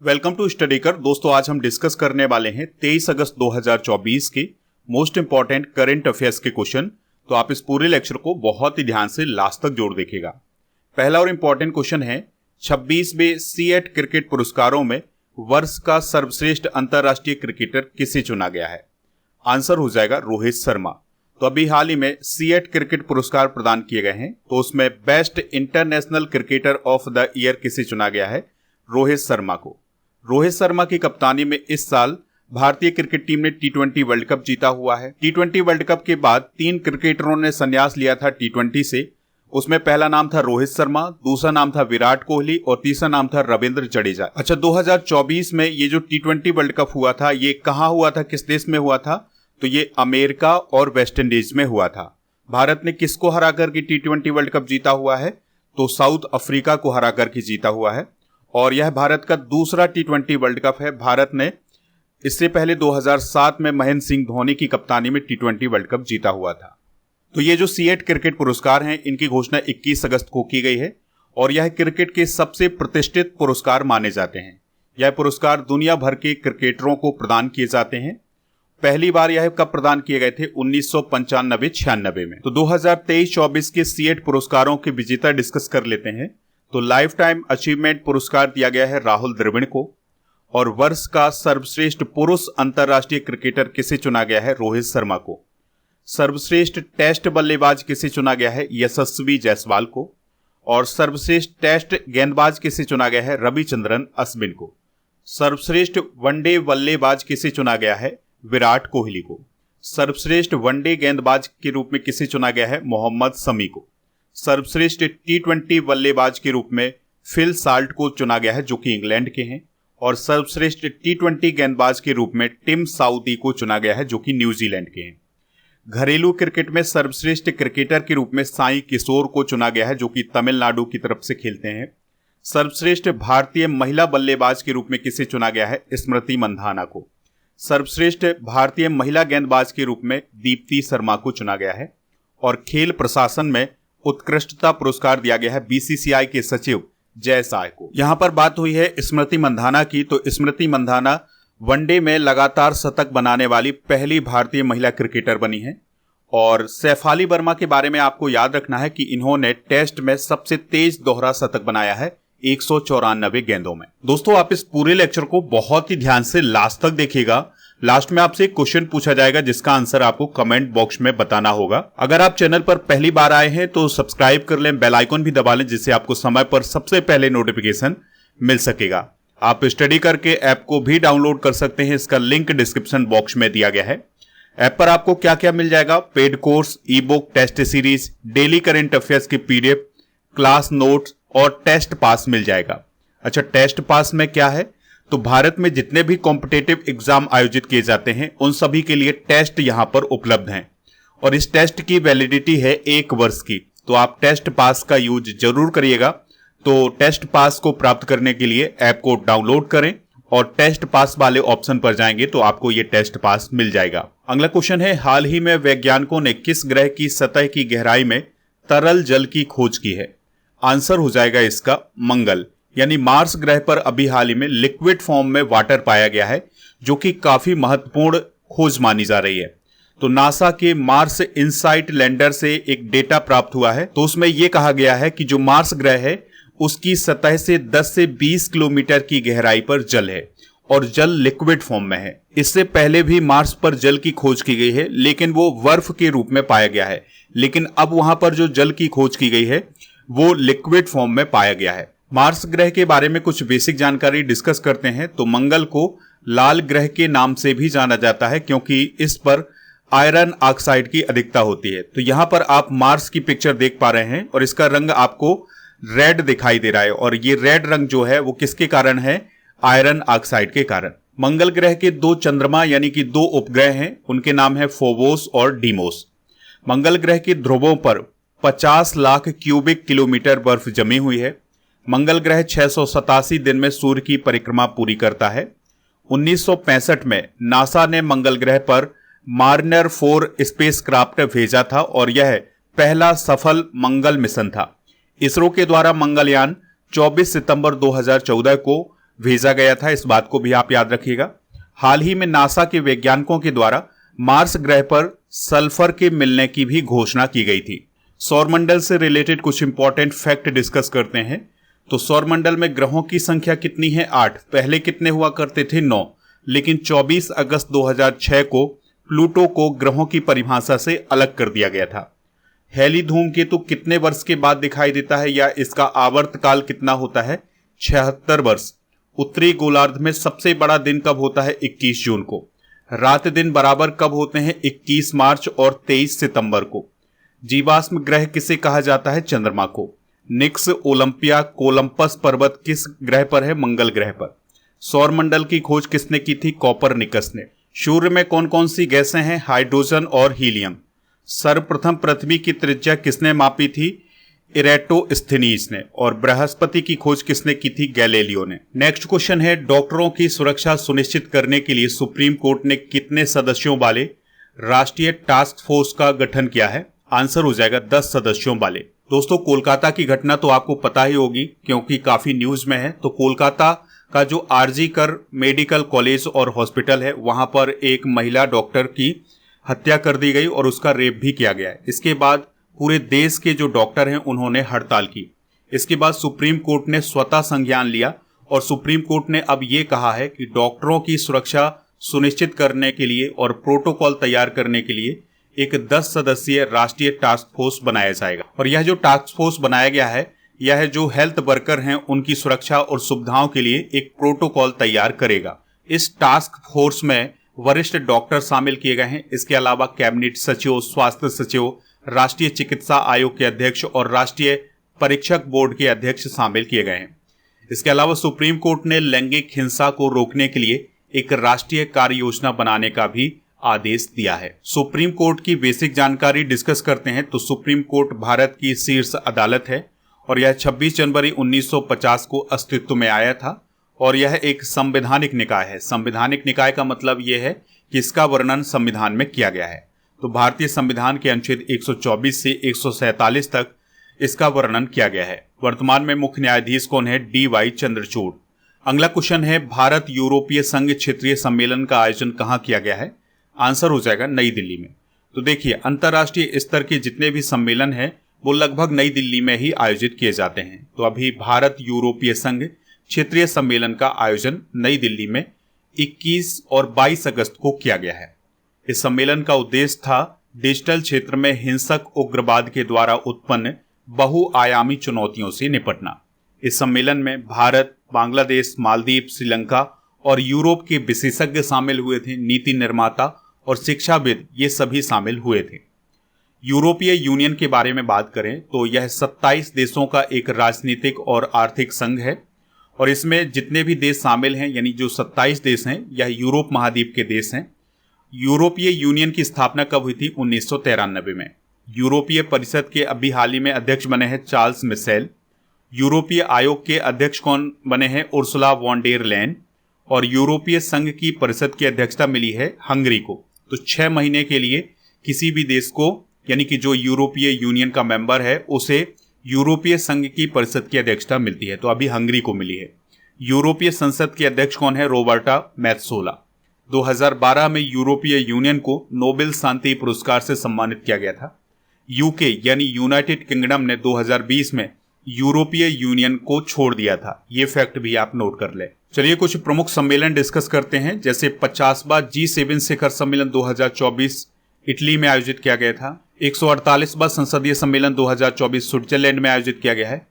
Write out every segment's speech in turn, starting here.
Welcome to study कर। दोस्तों आज हम डिस्कस करने वाले हैं 23 अगस्त 2024 के मोस्ट इंपॉर्टेंट करंट अफेयर्स के क्वेश्चन। तो आप इस पूरे लेक्चर को बहुत ही ध्यान से लास्ट तक जोड़ देखिएगा। पहला और इंपॉर्टेंट क्वेश्चन है 26वें सीएट क्रिकेट पुरस्कारों में वर्ष का सर्वश्रेष्ठ अंतरराष्ट्रीय क्रिकेटर किसे चुना गया है। आंसर हो जाएगा रोहित शर्मा। तो अभी हाल ही में सीएट क्रिकेट पुरस्कार प्रदान किए गए हैं, तो उसमें best international cricketer of the year किसे चुना गया है, रोहित शर्मा को। रोहित शर्मा की कप्तानी में इस साल भारतीय क्रिकेट टीम ने टी20 वर्ल्ड कप जीता हुआ है। टी20 वर्ल्ड कप के बाद 3 क्रिकेटरों ने संन्यास लिया था टी20 से। उसमें पहला नाम था रोहित शर्मा, दूसरा नाम था विराट कोहली और तीसरा नाम था रविंद्र जडेजा। अच्छा, 2024 में ये जो टी20 वर्ल्ड कप हुआ था ये कहाँ हुआ था, किस देश में हुआ था? तो ये अमेरिका और वेस्ट इंडीज में हुआ था। भारत ने किसको हरा करके टी20 वर्ल्ड कप जीता हुआ है? तो साउथ अफ्रीका को हरा करके जीता हुआ है। और यह भारत का दूसरा टी20 वर्ल्ड कप है। भारत ने इससे पहले 2007 में महेंद्र सिंह धोनी की कप्तानी में टी20 वर्ल्ड कप जीता हुआ था। तो ये जो सीएट क्रिकेट पुरस्कार हैं इनकी घोषणा 21 अगस्त को की गई है और यह क्रिकेट के सबसे प्रतिष्ठित पुरस्कार माने जाते हैं। यह पुरस्कार दुनिया भर के क्रिकेटरों को प्रदान किए जाते हैं। पहली बार यह कब प्रदान किए गए थे? 1995-96 में। तो 2023-24 के सीएट पुरस्कारों के विजेता डिस्कस कर लेते हैं। तो लाइफ टाइम अचीवमेंट पुरस्कार दिया गया है राहुल द्रविड़ को और वर्ष का सर्वश्रेष्ठ पुरुष अंतरराष्ट्रीय क्रिकेटर किसे चुना गया है? रोहित शर्मा को। सर्वश्रेष्ठ टेस्ट बल्लेबाज किसे चुना गया है? यशस्वी जायसवाल को। और सर्वश्रेष्ठ टेस्ट गेंदबाज किसे चुना गया है? रविचंद्रन अश्विन को। सर्वश्रेष्ठ वनडे बल्लेबाज किसे चुना गया है? विराट कोहली को। सर्वश्रेष्ठ वनडे गेंदबाज के रूप में किसे चुना गया है? मोहम्मद शमी को। सर्वश्रेष्ठ टी20 बल्लेबाज के रूप में फिल साल्ट को चुना गया है जो कि इंग्लैंड के हैं। और सर्वश्रेष्ठ टी20 गेंदबाज के रूप में टिम साउदी को चुना गया है जो कि न्यूजीलैंड के हैं। घरेलू क्रिकेट में सर्वश्रेष्ठ क्रिकेटर के रूप में साई किशोर को चुना गया है जो कि तमिलनाडु की तरफ से खेलते हैं। सर्वश्रेष्ठ भारतीय महिला बल्लेबाज के रूप में किसे चुना गया है? स्मृति मंधाना को। सर्वश्रेष्ठ भारतीय महिला गेंदबाज के रूप में दीप्ति शर्मा को चुना गया है। और खेल प्रशासन में उत्कृष्टता पुरस्कार दिया गया है बीसीसीआई के सचिव जय शाह को। यहां पर बात हुई है स्मृति मंधाना की। तो स्मृति मंधाना वनडे में लगातार शतक बनाने वाली पहली भारतीय महिला क्रिकेटर बनी है। और सैफाली वर्मा के बारे में आपको याद रखना है कि इन्होंने टेस्ट में सबसे तेज दोहरा शतक बनाया है 194 गेंदों में। दोस्तों आप इस पूरे लेक्चर को बहुत ही ध्यान से लास्ट तक देखिएगा। लास्ट में आपसे एक क्वेश्चन पूछा जाएगा जिसका आंसर आपको कमेंट बॉक्स में बताना होगा। अगर आप चैनल पर पहली बार आए हैं तो सब्सक्राइब कर लें, बेल आइकन भी दबा लें जिससे आपको समय पर सबसे पहले नोटिफिकेशन मिल सकेगा। आप स्टडी करके ऐप को भी डाउनलोड कर सकते हैं, इसका लिंक डिस्क्रिप्शन बॉक्स में दिया गया है। ऐप पर आपको क्या क्या मिल जाएगा? Paid course, ebook, test series, daily current affairs की पीडीएफ, क्लास नोट्स और टेस्ट पास मिल जाएगा। अच्छा, टेस्ट पास में क्या है? तो भारत में जितने भी कॉम्पिटिटिव एग्जाम आयोजित किए जाते हैं उन सभी के लिए टेस्ट यहां पर उपलब्ध हैं और इस टेस्ट की वैलिडिटी है 1 वर्ष की। तो आप टेस्ट पास का यूज जरूर करिएगा। तो टेस्ट पास को प्राप्त करने के लिए ऐप को डाउनलोड करें और टेस्ट पास वाले ऑप्शन पर जाएंगे तो आपको ये टेस्ट पास मिल जाएगा। अगला क्वेश्चन है, हाल ही में वैज्ञानिकों ने किस ग्रह की सतह की गहराई में तरल जल की खोज की है? आंसर हो जाएगा इसका मंगल, यानी मार्स ग्रह पर अभी हाल ही में लिक्विड फॉर्म में वाटर पाया गया है जो कि काफी महत्वपूर्ण खोज मानी जा रही है। तो नासा के मार्स इनसाइट लैंडर से एक डेटा प्राप्त हुआ है। तो उसमें यह कहा गया है कि जो मार्स ग्रह है उसकी सतह से 10 से 20 किलोमीटर की गहराई पर जल है और जल लिक्विड फॉर्म में है। इससे पहले भी मार्स पर जल की खोज की गई है लेकिन वो बर्फ के रूप में पाया गया है, लेकिन अब वहां पर जो जल की खोज की गई है वो लिक्विड फॉर्म में पाया गया है। मार्स ग्रह के बारे में कुछ बेसिक जानकारी डिस्कस करते हैं। तो मंगल को लाल ग्रह के नाम से भी जाना जाता है क्योंकि इस पर आयरन ऑक्साइड की अधिकता होती है। तो यहां पर आप मार्स की पिक्चर देख पा रहे हैं और इसका रंग आपको रेड दिखाई दे रहा है और ये रेड रंग जो है वो किसके कारण है? आयरन ऑक्साइड के कारण। मंगल ग्रह के 2 चंद्रमा यानी कि 2 उपग्रह हैं, उनके नाम है फोबोस और डीमोस। मंगल ग्रह के ध्रुवों पर 50 लाख क्यूबिक किलोमीटर बर्फ जमी हुई है। मंगल ग्रह 687 दिन में सूर्य की परिक्रमा पूरी करता है। 1965 में नासा ने मंगल ग्रह पर मार्नर 4 स्पेसक्राफ्ट भेजा था और यह पहला सफल मंगल मिशन था। इसरो के द्वारा मंगलयान 24 सितंबर 2014 को भेजा गया था, इस बात को भी आप याद रखिएगा। हाल ही में नासा के वैज्ञानिकों के द्वारा मार्स ग्रह पर सल्फर के मिलने की भी घोषणा की गई थी। सौरमंडल से रिलेटेड कुछ इंपॉर्टेंट फैक्ट डिस्कस करते हैं। तो सौरमंडल में ग्रहों की संख्या कितनी है? 8। पहले कितने हुआ करते थे? 9। लेकिन 24 अगस्त 2006 को प्लूटो को ग्रहों की परिभाषा से अलग कर दिया गया था। हैली धूमकेतु कितने वर्ष के बाद दिखाई देता है या इसका आवर्तकाल कितना होता है? 76 वर्ष। उत्तरी गोलार्ध में सबसे बड़ा दिन कब होता है? 21 जून को। रात दिन बराबर कब होते हैं? 21 मार्च और 23 सितंबर को। जीवाश्म ग्रह किसे कहा जाता है? चंद्रमा को। निक्स ओलंपिया कोलंपस पर्वत किस ग्रह पर है? मंगल ग्रह पर। सौरमंडल की खोज किसने की थी? कॉपरनिकस ने। सूर्य में कौन कौन सी गैसें हैं? हाइड्रोजन और हीलियम। सर्वप्रथम पृथ्वी की त्रिज्या किसने मापी थी? इरेटोस्थेनीज ने। और बृहस्पति की खोज किसने की थी? गैलीलियो ने। नेक्स्ट क्वेश्चन है, डॉक्टरों की सुरक्षा सुनिश्चित करने के लिए सुप्रीम कोर्ट ने कितने सदस्यों वाले राष्ट्रीय टास्क फोर्स का गठन किया है? आंसर हो जाएगा 10 सदस्यों वाले। दोस्तों, कोलकाता की घटना तो आपको पता ही होगी क्योंकि काफी न्यूज में है। तो कोलकाता का जो आरजी कर मेडिकल कॉलेज और हॉस्पिटल है, वहां पर एक महिला डॉक्टर की हत्या कर दी गई और उसका रेप भी किया गया है। इसके बाद पूरे देश के जो डॉक्टर हैं उन्होंने हड़ताल की। इसके बाद सुप्रीम कोर्ट ने स्वतः संज्ञान लिया और सुप्रीम कोर्ट ने अब ये कहा है कि डॉक्टरों की सुरक्षा सुनिश्चित करने के लिए और प्रोटोकॉल तैयार करने के लिए एक 10 सदस्यीय राष्ट्रीय टास्क फोर्स बनाया जाएगा। और यह जो टास्क फोर्स बनाया गया है, यह जो हेल्थ वर्कर हैं उनकी सुरक्षा और सुविधाओं के लिए एक प्रोटोकॉल तैयार करेगा। इस टास्क फोर्स में वरिष्ठ डॉक्टर शामिल किए गए हैं। इसके अलावा कैबिनेट सचिव, स्वास्थ्य सचिव, राष्ट्रीय चिकित्सा आयोग के अध्यक्ष और राष्ट्रीय परीक्षक बोर्ड के अध्यक्ष शामिल किए गए हैं। इसके अलावा सुप्रीम कोर्ट ने लैंगिक हिंसा को रोकने के लिए एक राष्ट्रीय कार्य योजना बनाने का भी आदेश दिया है। सुप्रीम कोर्ट की बेसिक जानकारी डिस्कस करते हैं। तो सुप्रीम कोर्ट भारत की शीर्ष अदालत है और यह 26 जनवरी 1950 को अस्तित्व में आया था और यह एक संवैधानिक निकाय है। संवैधानिक निकाय का मतलब यह है कि इसका वर्णन संविधान में किया गया है। तो भारतीय संविधान के अनुच्छेद 124 से 147 तक इसका वर्णन किया गया है। वर्तमान में मुख्य न्यायाधीश कौन है? DY चंद्रचूड़। अगला क्वेश्चन है, भारत यूरोपीय संघ क्षेत्रीय सम्मेलन का आयोजन कहाँ किया गया है? आंसर हो जाएगा नई दिल्ली में। तो देखिए, अंतर्राष्ट्रीय स्तर के जितने भी सम्मेलन हैं वो लगभग नई दिल्ली में ही आयोजित किए जाते हैं। तो अभी भारत यूरोपीय संघ क्षेत्रीय सम्मेलन का आयोजन नई दिल्ली में 21 और 22 अगस्त को किया गया है। इस सम्मेलन का उद्देश्य था डिजिटल क्षेत्र में हिंसक उग्रवाद के द्वारा उत्पन्न बहुआयामी चुनौतियों से निपटना। इस सम्मेलन में भारत, बांग्लादेश, मालदीव, श्रीलंका और यूरोप के विशेषज्ञ शामिल हुए थे। नीति निर्माता और शिक्षाविद ये सभी शामिल हुए थे। यूरोपीय यूनियन के बारे में बात करें तो यह 27 देशों का एक राजनीतिक और आर्थिक संघ है और इसमें जितने भी देश शामिल हैं, यानी जो 27 देश हैं, यह यूरोप महाद्वीप के देश हैं। यूरोपीय यूनियन की स्थापना कब हुई थी? 1993 में। यूरोपीय परिषद के अभी हाल ही में अध्यक्ष बने हैं चार्ल्स मिशेल। यूरोपीय आयोग के अध्यक्ष कौन बने हैं? Ursula von der Leyen. और यूरोपीय संघ की परिषद की अध्यक्षता मिली है हंगरी को। तो 6 महीने के लिए किसी भी देश को, यानी कि जो यूरोपीय यूनियन का मेंबर है, उसे यूरोपीय संघ की परिषद की अध्यक्षता मिलती है। तो अभी हंगरी को मिली है। यूरोपीय संसद के अध्यक्ष कौन है? रॉबर्टा मेत्सोला। 2012 में यूरोपीय यूनियन को नोबेल शांति पुरस्कार से सम्मानित किया गया था। यूके यानी यूनाइटेड किंगडम ने 2020 में यूरोपीय यूनियन को छोड़ दिया था। ये फैक्ट भी आप नोट कर ले। चलिए कुछ प्रमुख सम्मेलन डिस्कस करते हैं। जैसे 50वां G7 शिखर सम्मेलन 2024 इटली में आयोजित किया गया था। 148वां संसदीय सम्मेलन 2024 स्विट्जरलैंड में आयोजित किया गया है।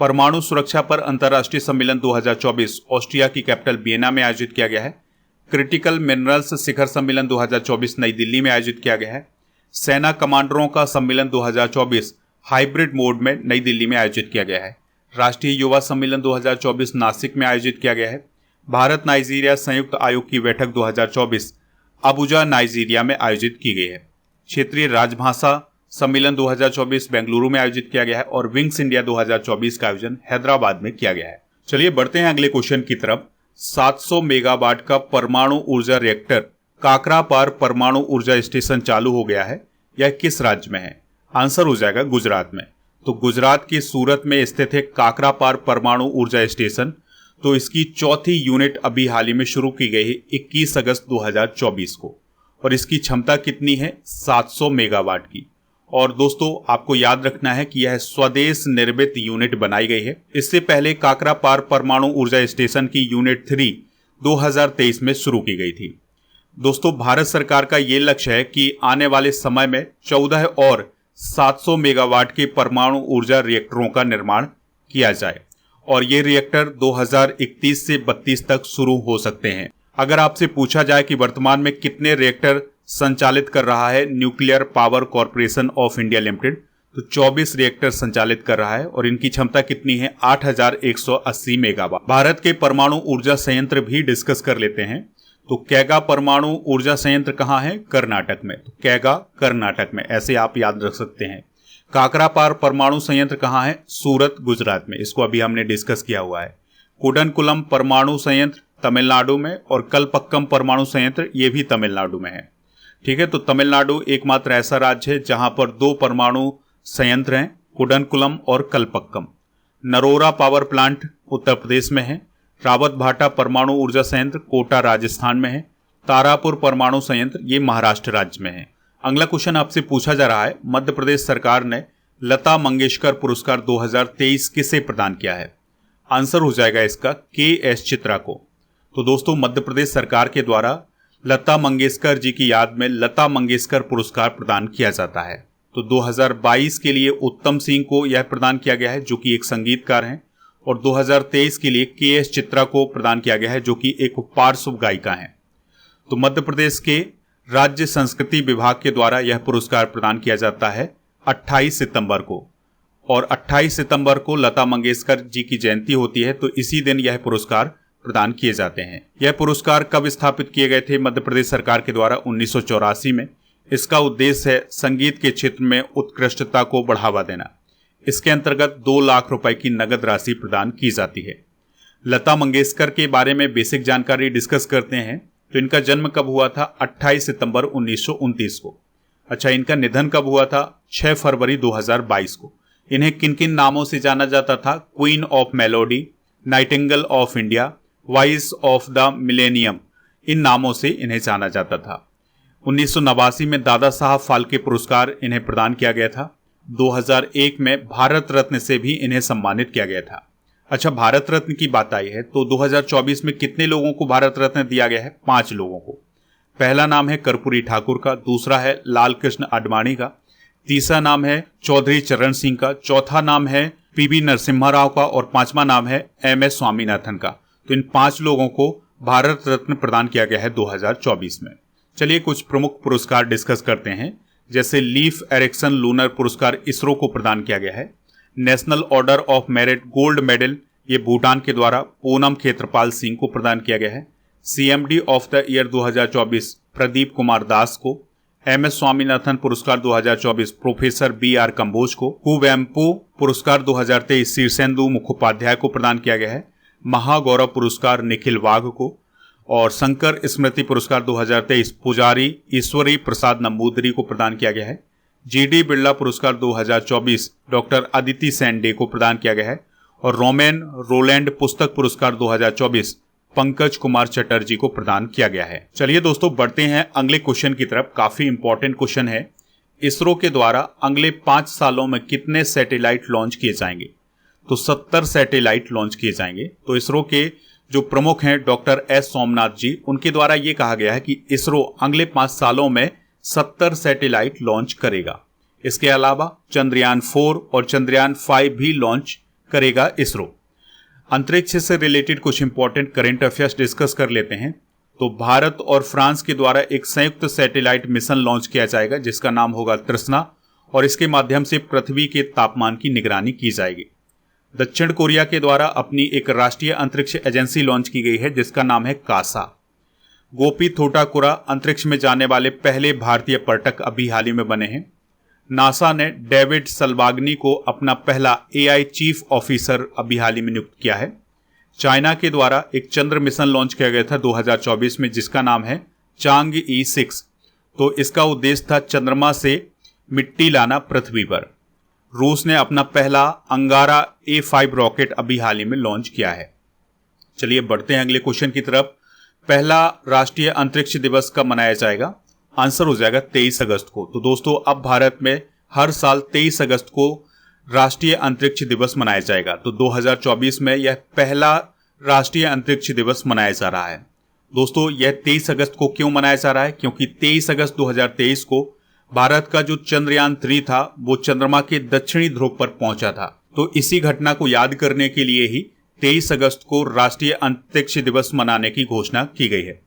परमाणु सुरक्षा पर अंतर्राष्ट्रीय सम्मेलन 2024 ऑस्ट्रिया की कैपिटल वियना में आयोजित किया गया है। क्रिटिकल मिनरल्स शिखर सम्मेलन 2024 नई दिल्ली में आयोजित किया गया है। सेना कमांडरों का सम्मेलन 2024 हाइब्रिड मोड में नई दिल्ली में आयोजित किया गया है। राष्ट्रीय युवा सम्मेलन 2024 नासिक में आयोजित किया गया है। भारत नाइजीरिया संयुक्त आयोग की बैठक 2024 अबुजा नाइजीरिया में आयोजित की गई है। क्षेत्रीय राजभाषा सम्मेलन 2024 बेंगलुरु में आयोजित किया गया है और विंग्स इंडिया 2024 का आयोजन हैदराबाद में किया गया है। चलिए बढ़ते हैं अगले क्वेश्चन की तरफ। 700 मेगावाट का परमाणु ऊर्जा रिएक्टर काकरापार परमाणु ऊर्जा स्टेशन चालू हो गया है। यह किस राज्य में है? आंसर हो जाएगा गुजरात में। तो गुजरात के सूरत में स्थित है काकरापार परमाणु ऊर्जा स्टेशन। तो इसकी चौथी यूनिट अभी हाल ही में शुरू की गई है 21 अगस्त 2024 को, और इसकी क्षमता कितनी है? 700 मेगावाट की। और दोस्तों आपको याद रखना है कि यह स्वदेश निर्मित यूनिट बनाई गई है। इससे पहले काकरापार परमाणु ऊर्जा स्टेशन की यूनिट 3 2023 में शुरू की गई थी। दोस्तों भारत सरकार का ये लक्ष्य है कि आने वाले समय में 14 और 700 मेगावाट के परमाणु ऊर्जा रिएक्टरों का निर्माण किया जाए, और ये रिएक्टर 2031 से 32 तक शुरू हो सकते हैं। अगर आपसे पूछा जाए कि वर्तमान में कितने रिएक्टर संचालित कर रहा है nuclear power corporation of India limited, तो 24 रिएक्टर संचालित कर रहा है, और इनकी क्षमता कितनी है? 8180 मेगावाट। भारत के परमाणु ऊर्जा संयंत्र भी डिस्कस कर लेते हैं। तो कैगा परमाणु ऊर्जा संयंत्र कहाँ है? कर्नाटक में। तो कैगा कर्नाटक में, ऐसे आप याद रख सकते हैं। काकरापार परमाणु संयंत्र कहाँ है? सूरत, गुजरात में। इसको अभी हमने डिस्कस किया हुआ है। कुडनकुलम परमाणु संयंत्र तमिलनाडु में, और कलपक्कम परमाणु संयंत्र ये भी तमिलनाडु में है। ठीक है, तो तमिलनाडु एकमात्र ऐसा राज्य है जहां पर 2 परमाणु संयंत्र हैं, कुडनकुलम और कलपक्कम। नरोरा पावर प्लांट उत्तर प्रदेश में है। रावतभाटा परमाणु ऊर्जा संयंत्र कोटा राजस्थान में है। तारापुर परमाणु संयंत्र ये महाराष्ट्र राज्य में है। अगला क्वेश्चन आपसे पूछा जा रहा है, मध्य प्रदेश सरकार ने लता मंगेशकर पुरस्कार 2023 किसे प्रदान किया है? आंसर हो जाएगा इसका के.एस. चित्रा को। तो दोस्तों मध्य प्रदेश सरकार के द्वारा लता मंगेशकर जी की याद में लता मंगेशकर पुरस्कार प्रदान किया जाता है। तो 2022 के लिए उत्तम सिंह को यह प्रदान किया गया है जो कि एक संगीतकार हैं, और 2023 के लिए के.एस. चित्रा को प्रदान किया गया है जो कि एक पार्श्व गायिका हैं। तो मध्य प्रदेश के राज्य संस्कृति विभाग के द्वारा यह पुरस्कार प्रदान किया जाता है 28 सितंबर को, और 28 सितंबर को लता मंगेशकर जी की जयंती होती है, तो इसी दिन यह पुरस्कार प्रदान किए जाते हैं। यह पुरस्कार कब स्थापित किए गए थे मध्य प्रदेश सरकार के द्वारा? 1984 में। इसका उद्देश्य है संगीत के क्षेत्र में उत्कृष्टता को बढ़ावा देना। इसके अंतर्गत 2 लाख रुपए की नगद राशि प्रदान की जाती है। लता मंगेशकर के बारे में बेसिक जानकारी डिस्कस करते हैं। तो इनका जन्म कब हुआ था? 28 सितंबर 1929 को। अच्छा, इनका निधन कब हुआ था? 6 फरवरी 2022 को। इन्हें किन किन नामों से जाना जाता था? Queen of melody, nightingale of India, voice of the millennium, इन नामों से इन्हें जाना जाता था। 1989 में दादा साहब फाल्के पुरस्कार इन्हें प्रदान किया गया था। 2001 में भारत रत्न से भी इन्हें सम्मानित किया गया था। अच्छा, भारत रत्न की बात आई है तो 2024 में कितने लोगों को भारत रत्न दिया गया है? 5 लोगों को। पहला नाम है कर्पूरी ठाकुर का, दूसरा है लाल कृष्ण आडवाणी का, तीसरा नाम है चौधरी चरण सिंह का, चौथा नाम है पीवी नरसिम्हा राव का, और 5वां नाम है एम.एस. स्वामीनाथन का। तो इन 5 लोगों को भारत रत्न प्रदान किया गया है 2024 में। चलिए कुछ प्रमुख पुरस्कार डिस्कस करते हैं। जैसे लीफ एरिक्सन लूनर पुरस्कार इसरो को प्रदान किया गया है। National order of merit gold medal ये भूटान के द्वारा पूनम खेत्रपाल सिंह को प्रदान किया गया है। CMD of the year 2024 Pradeep Kumar Das को। एम.एस. स्वामीनाथन पुरस्कार 2024 प्रोफेसर B.R. कंबोज को। कुवेम्पु पुरस्कार 2023 शीर्षेंदु मुखोपाध्याय को प्रदान किया गया है। महागौरव पुरस्कार निखिल वाघ को, और शंकर स्मृति पुरस्कार 2023 पुजारी ईश्वरी प्रसाद नंबूदरी को प्रदान किया गया है। GD बिरला पुरस्कार 2024 डॉक्टर अदिति सेंडे को प्रदान किया गया है, और रोमेन रोलैंड पुस्तक पुरस्कार 2024 पंकज कुमार चटर्जी को प्रदान किया गया है। चलिए दोस्तों बढ़ते हैं अगले क्वेश्चन की तरफ। काफी इंपॉर्टेंट क्वेश्चन है। इसरो के द्वारा अगले 5 सालों में कितने सैटेलाइट लॉन्च किए जाएंगे? तो 70 सैटेलाइट लॉन्च किए जाएंगे। तो इसरो के जो प्रमुख हैं डॉक्टर S. सोमनाथ जी, उनके द्वारा ये कहा गया है कि इसरो अगले 5 सालों में 70 सैटेलाइट लॉन्च करेगा। इसके अलावा चंद्रयान 4 और चंद्रयान 5 भी लॉन्च करेगा इसरो। अंतरिक्ष से रिलेटेड कुछ इंपॉर्टेंट करंट अफेयर्स डिस्कस कर लेते हैं। तो भारत और फ्रांस के द्वारा एक संयुक्त सैटेलाइट मिशन लॉन्च किया जाएगा जिसका नाम होगा तृष्णा, और इसके माध्यम से पृथ्वी के तापमान की निगरानी की जाएगी। दक्षिण कोरिया के द्वारा अपनी एक राष्ट्रीय अंतरिक्ष एजेंसी लॉन्च की गई है जिसका नाम है कासा। गोपी थोटाकुरा अंतरिक्ष में जाने वाले पहले भारतीय पर्यटक अभी हाल ही में बने हैं। नासा ने डेविड सलवाग्नी को अपना पहला AI चीफ ऑफिसर अभी हाल ही में नियुक्त किया है। चाइना के द्वारा एक चंद्र मिशन लॉन्च किया गया था 2024 में जिसका नाम है चांगई 6। तो इसका उद्देश्य था चंद्रमा से मिट्टी लाना पृथ्वी पर। रूस ने अपना पहला अंगारा A5 रॉकेट अभी हाल ही में लॉन्च किया है। चलिए बढ़ते हैं अगले क्वेश्चन की तरफ। पहला राष्ट्रीय अंतरिक्ष दिवस कब मनाया जाएगा? आंसर हो जाएगा 23 अगस्त को। तो दोस्तों अब भारत में हर साल 23 अगस्त को राष्ट्रीय अंतरिक्ष दिवस मनाया जाएगा। तो 2024 में यह पहला राष्ट्रीय अंतरिक्ष दिवस मनाया जा रहा है। दोस्तों यह 23 अगस्त को क्यों मनाया जा रहा है? क्योंकि 23 अगस्त 2023 को भारत का जो चंद्रयान 3 था वो चंद्रमा के दक्षिणी ध्रुव पर पहुंचा था। तो इसी घटना को याद करने के लिए ही 23 अगस्त को राष्ट्रीय अंतरिक्ष दिवस मनाने की घोषणा की गई है।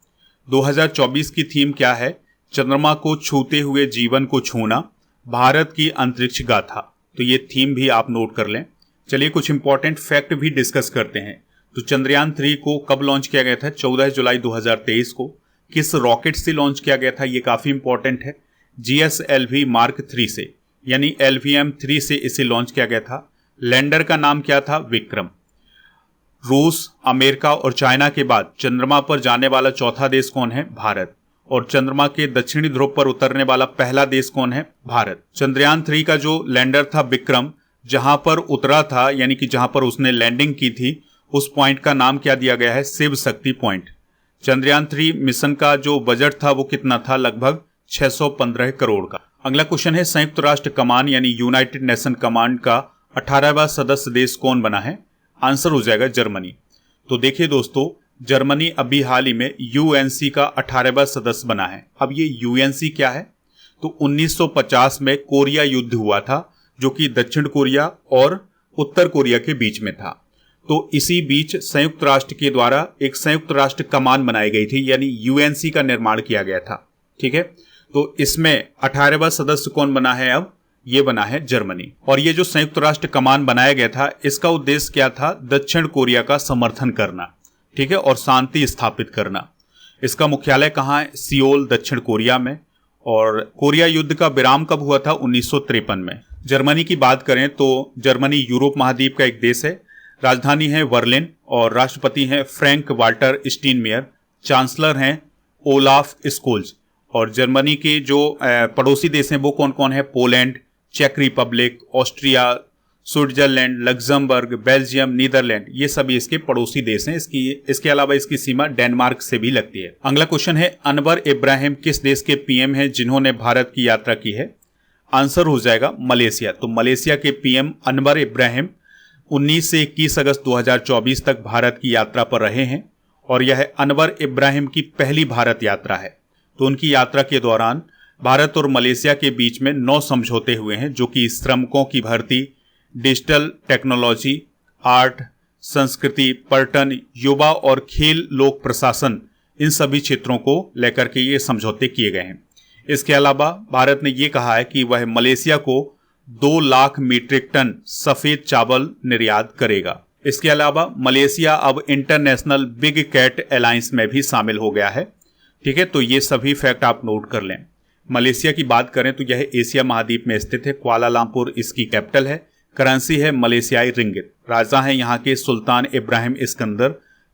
2024 की थीम क्या है? चंद्रमा को छूते हुए जीवन को छूना, भारत की अंतरिक्ष गाथा। तो ये थीम भी आप नोट कर लें। चलिए कुछ इंपॉर्टेंट फैक्ट भी डिस्कस करते हैं। तो चंद्रयान 3 को कब लॉन्च किया गया था? 14 जुलाई 2023 को। किस रॉकेट से लॉन्च किया गया था? ये काफी इंपॉर्टेंट है। GSLV Mark 3 से, यानी LVM-3 से इसे लॉन्च किया गया था। लैंडर का नाम क्या था? विक्रम। रूस, अमेरिका और चाइना के बाद चंद्रमा पर जाने वाला चौथा देश कौन है? भारत। और चंद्रमा के दक्षिणी ध्रुव पर उतरने वाला पहला देश कौन है? भारत। चंद्रयान 3 का जो लैंडर था विक्रम, जहां पर उतरा था यानी कि जहां पर उसने लैंडिंग की थी, उस पॉइंट का नाम क्या दिया गया है? शिव शक्ति पॉइंट। चंद्रयान 3 मिशन का जो बजट था वो कितना था? लगभग 615 करोड़ का। अगला क्वेश्चन है संयुक्त राष्ट्र कमान यानी यूनाइटेड नेशन कमांड का 18वां सदस्य देश कौन बना है? आंसर हो जाएगा जर्मनी। तो देखिए दोस्तों, जर्मनी अभी हाल ही में यूएनसी का 18वां सदस्य बना है। अब ये यूएनसी क्या है? तो 1950 में कोरिया युद्ध हुआ था, जो कि दक्षिण कोरिया और उत्तर कोरिया के बीच में था। तो इसी बीच संयुक्त राष्ट्र के द्वारा एक संयुक्त राष्ट्र कमान बनाई गई थी, यानी यूएनसी का निर्माण किया गया था। ठीक है, तो इसमें 18वां सदस्य कौन बना है? अब ये बना है जर्मनी। और ये जो संयुक्त राष्ट्र कमान बनाया गया था, इसका उद्देश्य क्या था? दक्षिण कोरिया का समर्थन करना, ठीक है, और शांति स्थापित करना। इसका मुख्यालय कहाँ है? सियोल, दक्षिण कोरिया में। और कोरिया युद्ध का विराम कब हुआ था? 1953 में। जर्मनी की बात करें तो जर्मनी यूरोप महाद्वीप का एक देश है। राजधानी है बर्लिन और राष्ट्रपति हैं फ्रैंक वाल्टर स्टीनमेयर। चांसलर हैं ओलाफ स्कोल्ज। और जर्मनी के जो पड़ोसी देश हैं वो कौन कौन है? पोलैंड, चेक Republic, Austria, Switzerland, Luxembourg, Belgium, Netherlands, ये सभी इसके पड़ोसी देश हैं। इसके अलावा इसकी सीमा डेनमार्क से भी लगती है। अगला क्वेश्चन है अनवर इब्राहिम किस देश के पीएम हैं जिन्होंने भारत की यात्रा की है? आंसर हो जाएगा मलेशिया। तो मलेशिया के पीएम अनवर इब्राहिम 19 से 21 अगस्त 2024 तक भारत की यात्रा पर रहे हैं और यह अनवर इब्राहिम की पहली भारत यात्रा है। तो उनकी यात्रा के दौरान भारत और मलेशिया के बीच में 9 समझौते हुए हैं, जो कि श्रमिकों की भर्ती, डिजिटल टेक्नोलॉजी, आर्ट, संस्कृति, पर्यटन, युवा और खेल, लोक प्रशासन, इन सभी क्षेत्रों को लेकर के ये समझौते किए गए हैं। इसके अलावा भारत ने ये कहा है कि वह मलेशिया को 2 लाख मीट्रिक टन सफेद चावल निर्यात करेगा। इसके अलावा मलेशिया अब इंटरनेशनल बिग कैट अलायंस में भी शामिल हो गया है। ठीक है, तो ये सभी फैक्ट आप नोट कर लें। मलेशिया की बात करें तो यह एशिया महाद्वीप में स्थित है। कुआलालंपुर इसकी कैपिटल है। करेंसी है मलेशियाई रिंगिट। राजा है यहाँ के सुल्तान इब्राहिम इस्कंदर।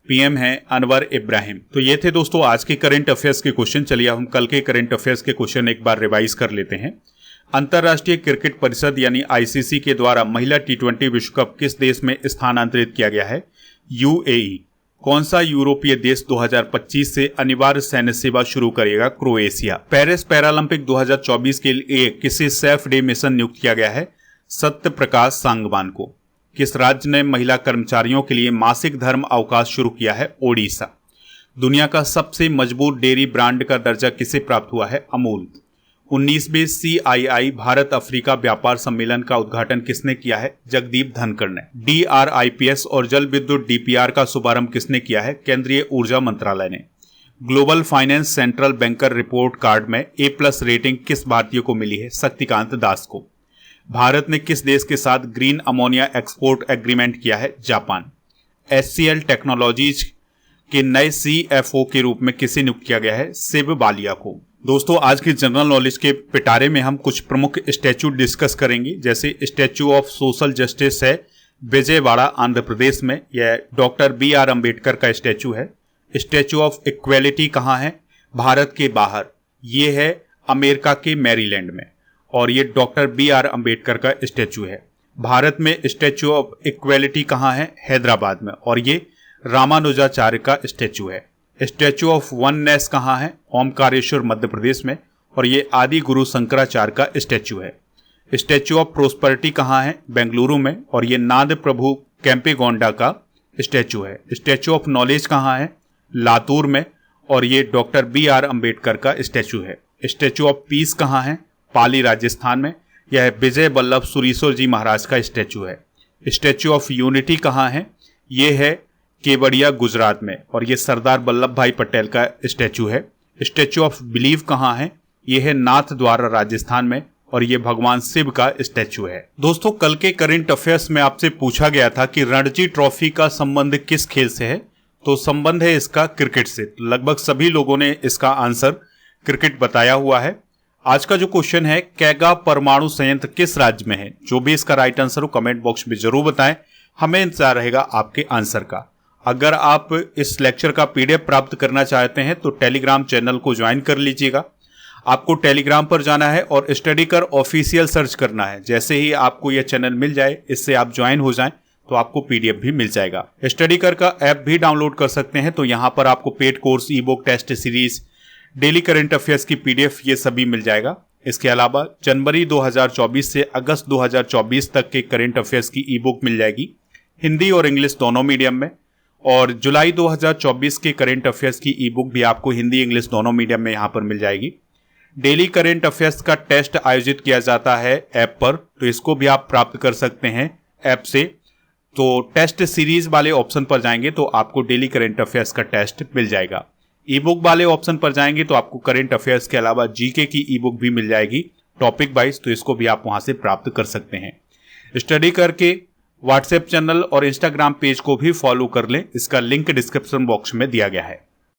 पीएम है अनवर इब्राहिम। तो ये थे दोस्तों आज के करंट अफेयर्स के क्वेश्चन। चलिए हम कल के करंट अफेयर्स के क्वेश्चन एक बार रिवाइज कर लेते हैं। अंतर्राष्ट्रीय क्रिकेट परिषद यानी आईसीसी के द्वारा महिला T20 विश्व कप किस देश में स्थानांतरित किया गया है? यूएई। कौन सा यूरोपीय देश 2025 से अनिवार्य सैन्य सेवा शुरू करेगा? क्रोएशिया। पेरिस पैरालंपिक 2024 के लिए किसे सेफ डे मिशन नियुक्त किया गया है? सत्य प्रकाश सांगवान को। किस राज्य ने महिला कर्मचारियों के लिए मासिक धर्म अवकाश शुरू किया है? ओडिशा। दुनिया का सबसे मजबूत डेयरी ब्रांड का दर्जा किसे प्राप्त हुआ है? अमूल। 19वें CII भारत अफ्रीका व्यापार सम्मेलन का उद्घाटन किसने किया है? जगदीप धनखड़ ने। DRIPS और जल विद्युत DPR का शुभारंभ किसने किया है? केंद्रीय ऊर्जा मंत्रालय ने। Global finance central banker report card में A+ रेटिंग किस भारतीय को मिली है? शक्तिकांत दास को। भारत ने किस देश के साथ ग्रीन अमोनिया एक्सपोर्ट एग्रीमेंट किया है? जापान। HCL टेक्नोलॉजीज के नए CFO के रूप में किसे नियुक्त किया गया है? शिव बालिया को। दोस्तों आज के जनरल नॉलेज के पिटारे में हम कुछ प्रमुख स्टैचू डिस्कस करेंगे। जैसे स्टैचू ऑफ सोशल जस्टिस है विजयवाड़ा आंध्र प्रदेश में, यह डॉक्टर BR अम्बेडकर का स्टैचू है। स्टैचू ऑफ इक्वेलिटी कहाँ है? भारत के बाहर, ये है अमेरिका के मैरीलैंड में। और ये डॉक्टर BR अम्बेडकर का स्टैचू है। भारत में स्टैचू ऑफ इक्वेलिटी कहाँ है? हैदराबाद में। और ये रामानुजाचार्य का स्टैचू है। स्टैचू ऑफ वननेस कहाँ है? ओमकारेश्वर मध्य प्रदेश में, और ये आदि गुरु शंकराचार्य का स्टैचू है। स्टैचू ऑफ प्रोस्पेरिटी कहाँ है? बेंगलुरु में, और ये नाद प्रभु केम्पेगौंडा का स्टैचू है। स्टैचू ऑफ नॉलेज कहाँ है? लातूर में, और ये डॉक्टर BR अम्बेडकर का स्टैचू है। स्टैचू ऑफ पीस कहाँ है? पाली राजस्थान में, यह विजय वल्लभ सुरीश्वर जी महाराज का स्टैचू है। स्टैचू ऑफ यूनिटी कहाँ है? ये है केवड़िया गुजरात में, और ये सरदार वल्लभ भाई पटेल का स्टैचू है। स्टैचू ऑफ बिलीव कहाँ है? ये है नाथ द्वारा राजस्थान में, और ये भगवान शिव का स्टैचू है। दोस्तों, कल के करंट अफेयर्स में आपसे पूछा गया था कि रणजी ट्रॉफी का संबंध किस खेल से है, तो संबंध है इसका क्रिकेट से। लगभग सभी लोगों ने इसका आंसर क्रिकेट बताया हुआ है। आज का जो क्वेश्चन है, कैगा परमाणु संयंत्र किस राज्य में है? जो भी इसका राइट आंसर हो कमेंट बॉक्स में जरूर बताएं, हमें इंतजार रहेगा आपके आंसर का। अगर आप इस लेक्चर का PDF प्राप्त करना चाहते हैं तो टेलीग्राम चैनल को ज्वाइन कर लीजिएगा। आपको टेलीग्राम पर जाना है और स्टडी कर ऑफिशियल सर्च करना है। जैसे ही आपको यह चैनल मिल जाए, इससे आप ज्वाइन हो जाएं, तो आपको PDF भी मिल जाएगा। स्टडी कर का ऐप भी डाउनलोड कर सकते हैं, तो यहाँ पर आपको paid course, ebook, test series, daily current affairs की PDF ये सभी मिल जाएगा। इसके अलावा जनवरी 2024 से अगस्त 2024 तक के करंट अफेयर्स की ई-बुक मिल जाएगी, हिंदी और इंग्लिश दोनों मीडियम में। और जुलाई 2024 के करंट अफेयर्स की ई-बुक भी आपको हिंदी इंग्लिश दोनों मीडियम में यहाँ पर मिल जाएगी। डेली करंट अफेयर्स का टेस्ट आयोजित किया जाता है ऐप पर, तो इसको भी आप प्राप्त कर सकते हैं ऐप से। तो टेस्ट सीरीज वाले ऑप्शन पर जाएंगे तो आपको डेली करंट अफेयर्स का टेस्ट मिल जाएगा। ई बुक वाले ऑप्शन पर जाएंगे तो आपको करंट अफेयर्स के अलावा जीके की ई बुक भी मिल जाएगी टॉपिक वाइज, तो इसको भी आप वहां से प्राप्त कर सकते हैं। स्टडी करके व्हाट्सएप चैनल और इंस्टाग्राम पेज को भी फॉलो कर लें, इसका लिंक डिस्क्रिप्शन बॉक्स में दिया गया है।